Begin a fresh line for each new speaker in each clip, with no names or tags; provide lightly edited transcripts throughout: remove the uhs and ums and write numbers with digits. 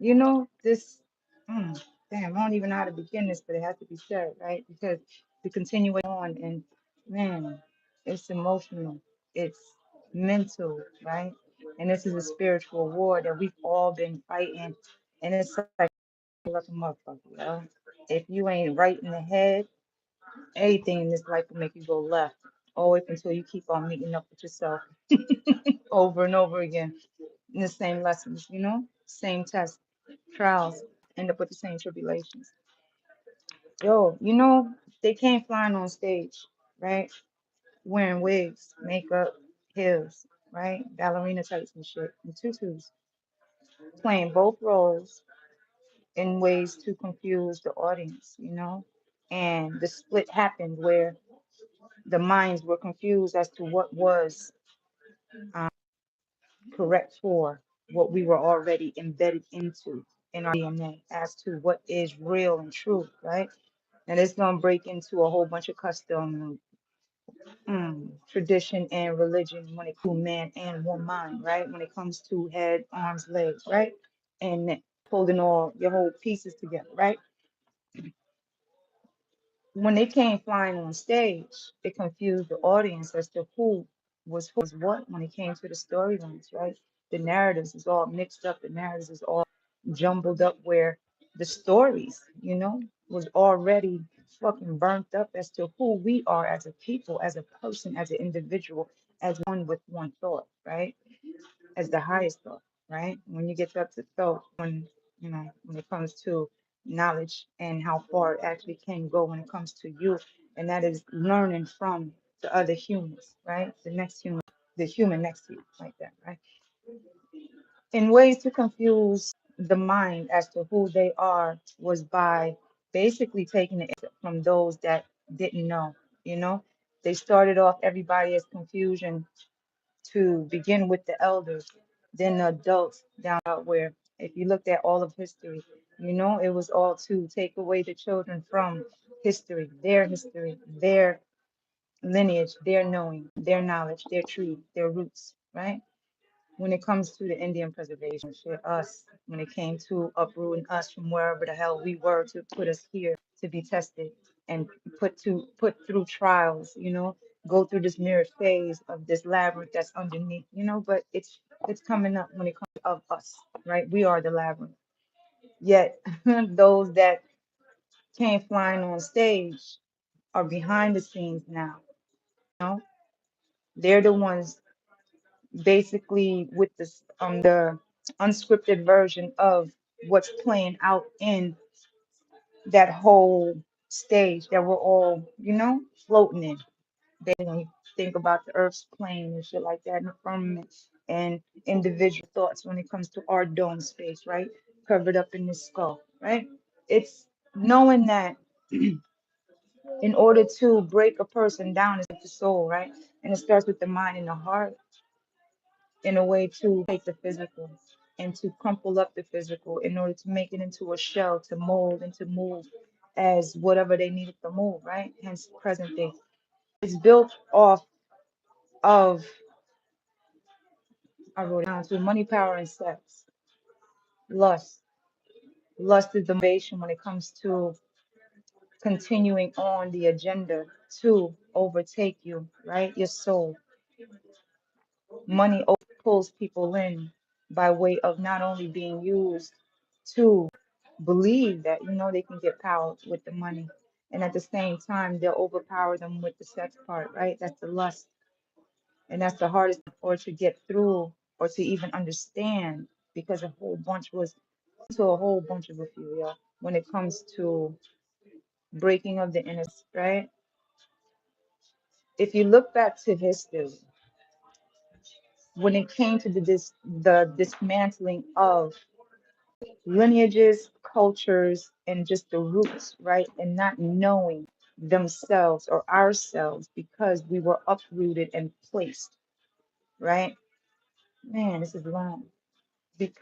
You know, this, damn, I don't even know how to begin this, but it has to be said, right? Because the continuation on, and man, it's emotional, it's mental, right? And this is a spiritual war that we've all been fighting. And it's like a motherfucker, yo. If you ain't right in the head, anything in this life will make you go left. Always until you keep on meeting up with yourself over and over again in the same lessons, same tests, trials, end up with the same tribulations. Yo, they came flying on stage, right? Wearing wigs, makeup, heels, right? Ballerina tights and shit, and tutus, playing both roles in ways to confuse the audience, And the split happened where the minds were confused as to what was um, correct for what we were already embedded into in our DNA as to what is real and true, right? And it's gonna break into a whole bunch of custom tradition and religion when it comes to man and woman, right? When it comes to head, arms, legs, right? And neck, holding all your whole pieces together, right? When they came flying on stage, it confused the audience as to who was what when it came to the storylines, right? The narratives is all mixed up, the narratives is all jumbled up where the stories, was already fucking burnt up as to who we are as a people, as a person, as an individual, as one with one thought, right? As the highest thought, right? When you get up to thought, when it comes to knowledge and how far it actually can go when it comes to you, and that is learning from the other humans, right? The next human, the human next to you, like that, right? In ways to confuse the mind as to who they are was by basically taking it from those that didn't know, you know? They started off everybody as confusion to begin with the elders, then the adults down out where if you looked at all of history, it was all to take away the children from history, their lineage, their knowing, their knowledge, their truth, their roots, right? When it comes to the Indian preservation shit, us, when it came to uprooting us from wherever the hell we were to put us here to be tested and put through trials, go through this mirrored phase of this labyrinth that's underneath, but it's coming up when it comes of us, right? We are the labyrinth. Yet those that came flying on stage are behind the scenes now. They're the ones basically with this the unscripted version of what's playing out in that whole stage that we're all, floating in. When you think about the earth's plane and shit like that, and the firmament and individual thoughts when it comes to our dome space, right? Covered up in this skull, right? It's knowing that in order to break a person down is the soul, right? And it starts with the mind and the heart in a way to take the physical and to crumple up the physical in order to make it into a shell to mold and to move as whatever they needed to move, right? Hence present day. It's built off of, I wrote it down, to money, power, and sex. Lust. Lust is the motivation when it comes to continuing on the agenda to overtake you, right? Your soul. Money pulls people in by way of not only being used to believe that they can get power with the money, and at the same time they'll overpower them with the sex part, right? That's the lust, and that's the hardest or to get through or to even understand, because a whole bunch was to a whole bunch of a few, yeah, when it comes to breaking of the innocence, right? If you look back to history, when it came to the dismantling of lineages, cultures, and just the roots, right? And not knowing themselves or ourselves because we were uprooted and placed, right? Man, this is long. Be-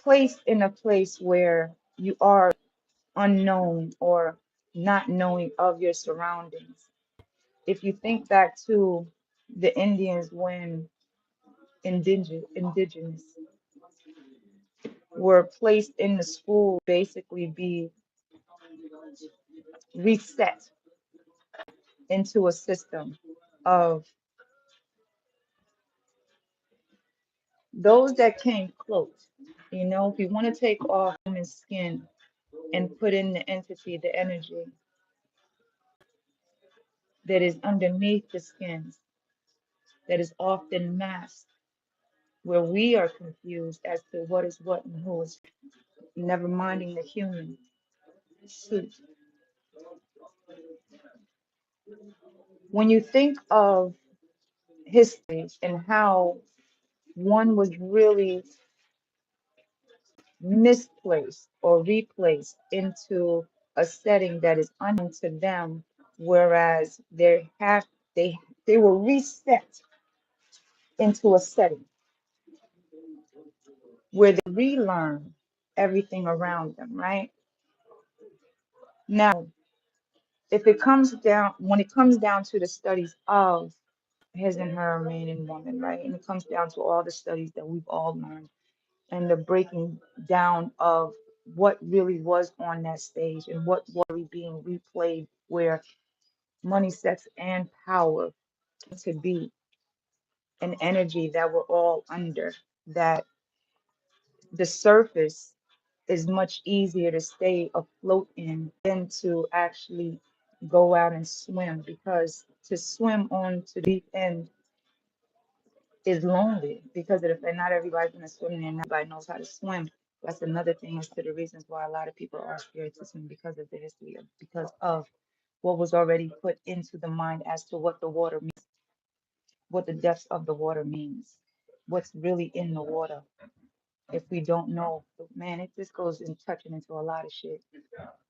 Placed in a place where you are unknown or not knowing of your surroundings. If you think back to the Indians when indigenous were placed in the school basically be reset into a system of those that came close. You know, if you want to take off human skin and put in the entity, the energy that is underneath the skins, that is often masked, where we are confused as to what is what and who is, never minding the human suit. When you think of history and how one was really misplaced or replaced into a setting that is unknown to them, whereas they they were reset into a setting where they relearn everything around them, right? Now, if it comes down when it comes down to the studies of his and her man and woman, right? And it comes down to all the studies that we've all learned and the breaking down of what really was on that stage and what was really being replayed, where money, sex, and power to be an energy that we're all under, that the surface is much easier to stay afloat in than to actually go out and swim, because to swim on to the deep end is lonely, because if not everybody's gonna swim and not everybody knows how to swim. That's another thing as to the reasons why a lot of people are scared to swim, because of the history of, because of what was already put into the mind as to what the water means, what the depths of the water means, what's really in the water. If we don't know, man, it just goes in touching into a lot of shit.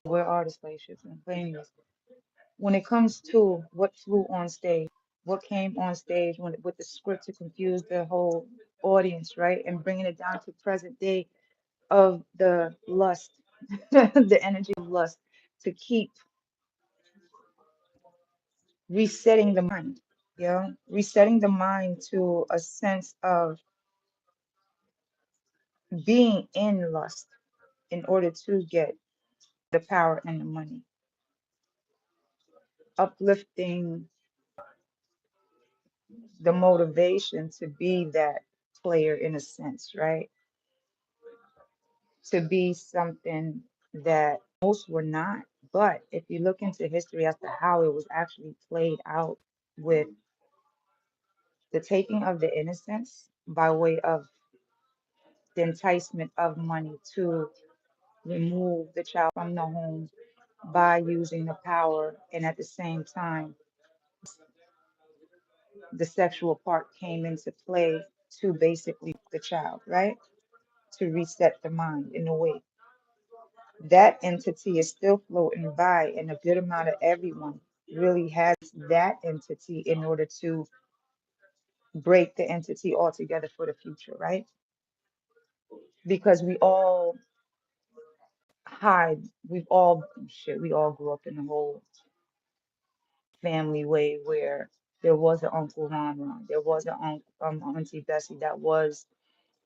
Where are the spaceships and planes? When it comes to what flew on stage, what came on stage with the script to confuse the whole audience, right? And bringing it down to present day of the lust, the energy of lust, to keep resetting the mind, yeah, resetting the mind to a sense of being in lust in order to get the power and the money, uplifting the motivation to be that player in a sense, right? To be something that most were not. But if you look into history as to how it was actually played out with the taking of the innocence by way of the enticement of money to remove the child from the home by using the power, and at the same time, the sexual part came into play to basically the child, right? To reset the mind in a way. That entity is still floating by, and a good amount of everyone really has that entity in order to break the entity altogether for the future, right? Because we all hide, we all grew up in the whole family way where there was an Uncle Ron, there was an Auntie Bessie that was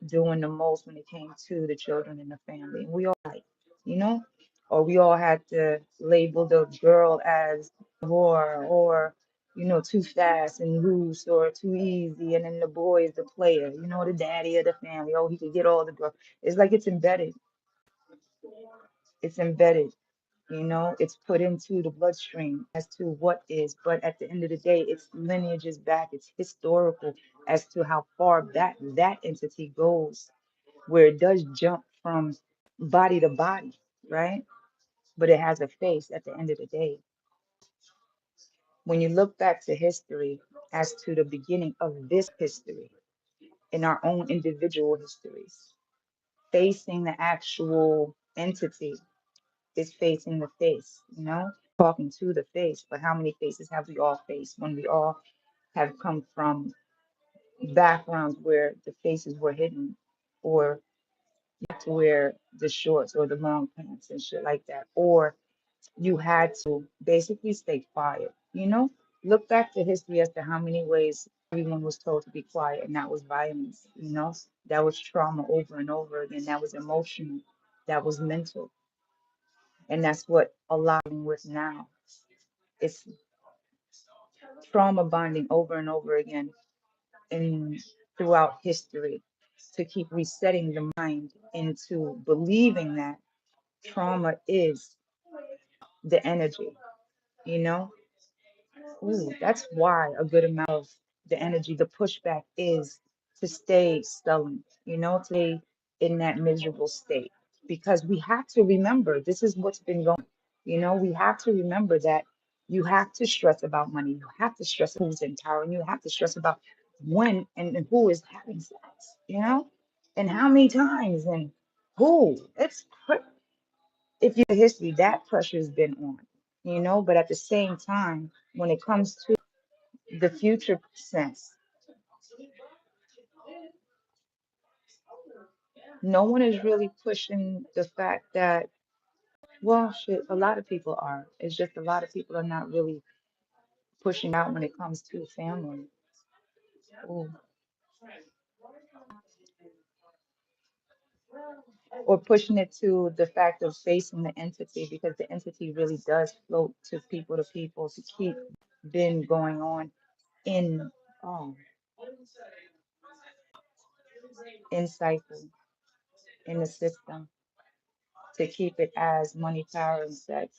doing the most when it came to the children in the family. And we all like, you know, or we all had to label the girl as whore, or, you know, too fast and loose, or too easy. And then the boy is the player, you know, the daddy of the family. Oh, he could get all the girls. It's like it's embedded. It's embedded. You know, it's put into the bloodstream as to what is. But at the end of the day, its lineage is back. It's historical as to how far back that entity goes, where it does jump from body to body, right? But it has a face at the end of the day. When you look back to history as to the beginning of this history in our own individual histories, facing the actual entity is facing the face, you know, talking to the face. But how many faces have we all faced when we all have come from backgrounds where the faces were hidden, or to wear the shorts or the long pants and shit like that, or you had to basically stay quiet, you know? Look back to history as to how many ways everyone was told to be quiet, and that was violence, you know? That was trauma over and over again. That was emotional. That was mental. And that's what a lot with now. It's trauma bonding over and over again in throughout history to keep resetting the mind into believing that trauma is the energy, you know? Ooh, that's why a good amount of the energy, the pushback is to stay sullen, you know, to stay in that miserable state. Because we have to remember this is what's been going, you know, we have to remember that you have to stress about money, you have to stress who's in power, and you have to stress about when and who is having sex, you know, and how many times and who. If you history, that pressure has been on, you know, but at the same time, when it comes to the future sense, no one is really pushing the fact that, well, shit, a lot of people are. It's just a lot of people are not really pushing out when it comes to family. Ooh. Or pushing it to the fact of facing the entity because the entity really does float to people to keep been going on in um in cycle in the system to keep it as money, power, and sex.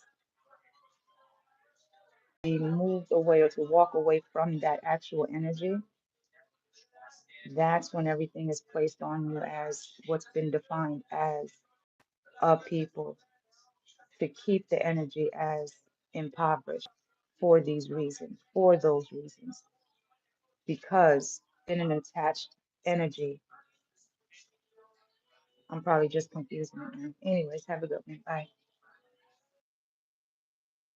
Be moved away or to walk away from that actual energy, that's when everything is placed on you as what's been defined as a people to keep the energy as impoverished for these reasons, for those reasons, because in an attached energy, I'm probably just confusing it now. Anyways, have a good one. Bye.